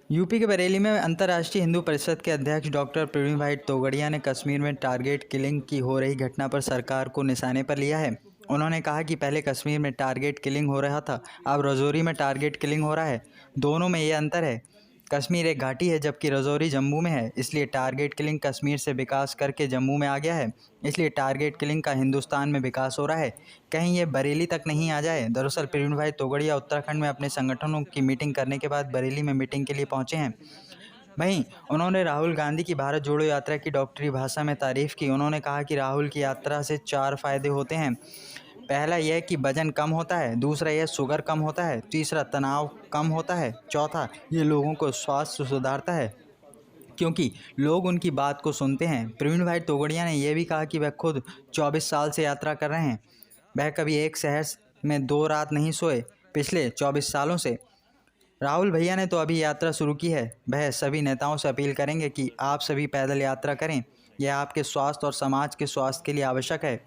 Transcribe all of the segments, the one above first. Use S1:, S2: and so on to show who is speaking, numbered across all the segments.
S1: UP के बरेली में अंतर्राष्ट्रीय हिंदू परिषद के अध्यक्ष डॉक्टर प्रवीण भाई तोगड़िया ने कश्मीर में टारगेट किलिंग की हो रही घटना पर सरकार को निशाने पर लिया है। उन्होंने कहा कि पहले कश्मीर में टारगेट किलिंग हो रहा था, अब राजौरी में टारगेट किलिंग हो रहा है। दोनों में ये अंतर है, कश्मीर एक घाटी है जबकि राजौरी जम्मू में है, इसलिए टारगेट किलिंग कश्मीर से विकास करके जम्मू में आ गया है, इसलिए टारगेट किलिंग का हिंदुस्तान में विकास हो रहा है, कहीं ये बरेली तक नहीं आ जाए। दरअसल प्रवीण भाई तोगड़िया उत्तराखंड में अपने संगठनों की मीटिंग करने के बाद बरेली में मीटिंग के लिए पहुंचे हैं। वहीं उन्होंने राहुल गांधी की भारत जोड़ो यात्रा की डॉक्टरी भाषा में तारीफ की। उन्होंने कहा कि राहुल की यात्रा से 4 फायदे होते हैं। पहला यह कि वजन कम होता है, दूसरा यह शुगर कम होता है, तीसरा तनाव कम होता है, चौथा ये लोगों को स्वास्थ्य सुधारता है क्योंकि लोग उनकी बात को सुनते हैं। प्रवीण भाई तोगड़िया ने यह भी कहा कि वह खुद 24 साल से यात्रा कर रहे हैं। वह कभी एक शहर में 2 रात नहीं सोए पिछले 24 सालों से। राहुल भैया ने तो अभी यात्रा शुरू की है। वह सभी नेताओं से अपील करेंगे कि आप सभी पैदल यात्रा करें, यह आपके स्वास्थ्य और समाज के स्वास्थ्य के लिए आवश्यक है।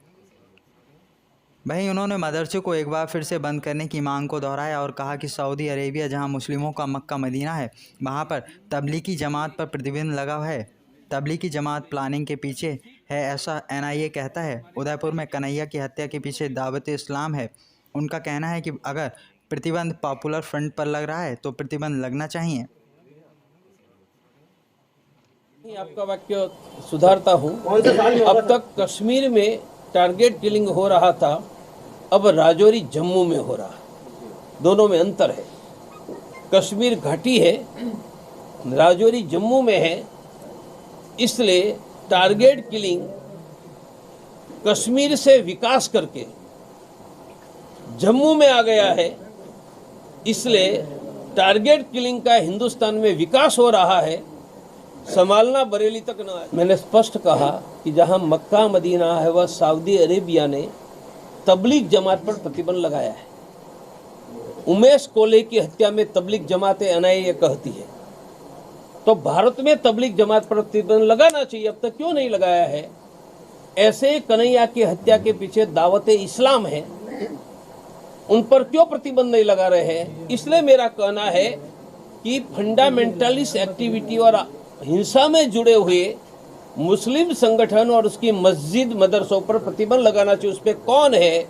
S1: वहीं उन्होंने मदरसे को एक बार फिर से बंद करने की मांग को दोहराया और कहा कि सऊदी अरेबिया, जहां मुस्लिमों का मक्का मदीना है, वहां पर तबलीगी जमात पर प्रतिबंध लगा है। तबलीगी जमात प्लानिंग के पीछे है, ऐसा एनआईए कहता है। उदयपुर में कन्हैया की हत्या के पीछे दावत इस्लाम है। उनका कहना है कि अगर प्रतिबंध पॉपुलर फ्रंट पर लग रहा है तो प्रतिबंध लगना चाहिए।
S2: आपका वाक्य सुधारता हूँ। अब तक कश्मीर में टारगेट किलिंग हो रहा था, अब राजौरी जम्मू में हो रहा है। दोनों में अंतर है। कश्मीर घाटी है, राजौरी जम्मू में है, इसलिए टारगेट किलिंग कश्मीर से विकास करके जम्मू में आ गया है, इसलिए टारगेट किलिंग का हिंदुस्तान में विकास हो रहा है, संभालना बरेली तक न आए। मैंने स्पष्ट कहा कि जहां मक्का मदीना है वह सऊदी अरेबिया ने तबलीग जमात पर प्रतिबंध लगाया है। उमेश कोले की हत्या में तबलीग जमात एनआईए कहती है, तो भारत में तबलीग जमात पर प्रतिबंध लगाना चाहिए, अब तक क्यों नहीं लगाया है? ऐसे कन्हैया की हत्या के पीछे दावत इस्लाम है, उन पर क्यों प्रतिबंध नहीं लगा रहे हैं? इसलिए मेरा कहना है कि फंडामेंटलिस्ट एक्टिविटी और हिंसा में जुड़े हुए मुस्लिम संगठन और उसकी मस्जिद मदरसों पर प्रतिबंध लगाना चाहिए। उस पर कौन है?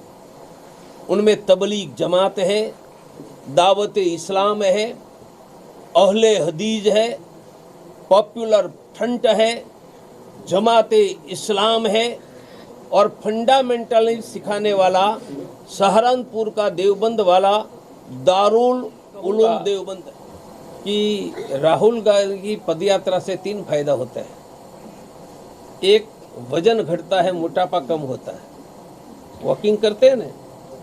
S2: उनमें तबलीग जमात है, दावत इस्लाम है, अहले हदीज है, पॉपुलर फ्रंट है, जमात इस्लाम है और फंडामेंटलिस्ट सिखाने वाला सहारनपुर का देवबंद वाला दारुल उलूम देवबंद है। कि राहुल गांधी की पदयात्रा से 3 फायदा होता है। एक, वजन घटता है, मोटापा कम होता है। वॉकिंग करते हैं ना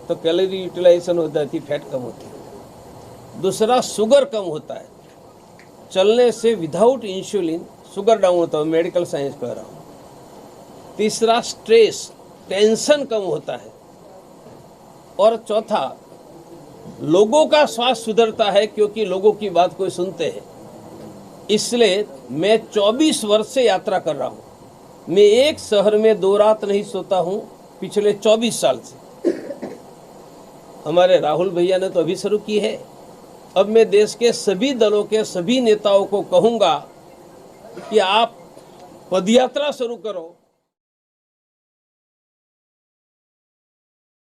S2: तो कैलोरी यूटिलाइजेशन होता है, फैट कम होती है। दूसरा, शुगर कम होता है, चलने से विदाउट इंसुलिन शुगर डाउन होता है, मेडिकल साइंस कह रहा हूँ। तीसरा, स्ट्रेस टेंशन कम होता है। और चौथा, लोगों का स्वास्थ्य सुधरता है क्योंकि लोगों की बात कोई सुनते हैं। इसलिए मैं 24 वर्ष से यात्रा कर रहा हूं। मैं एक शहर में 2 रात नहीं सोता हूं पिछले 24 साल से। हमारे राहुल भैया ने तो अभी शुरू की है। अब मैं देश के सभी दलों के सभी नेताओं को कहूंगा कि आप पदयात्रा शुरू करो।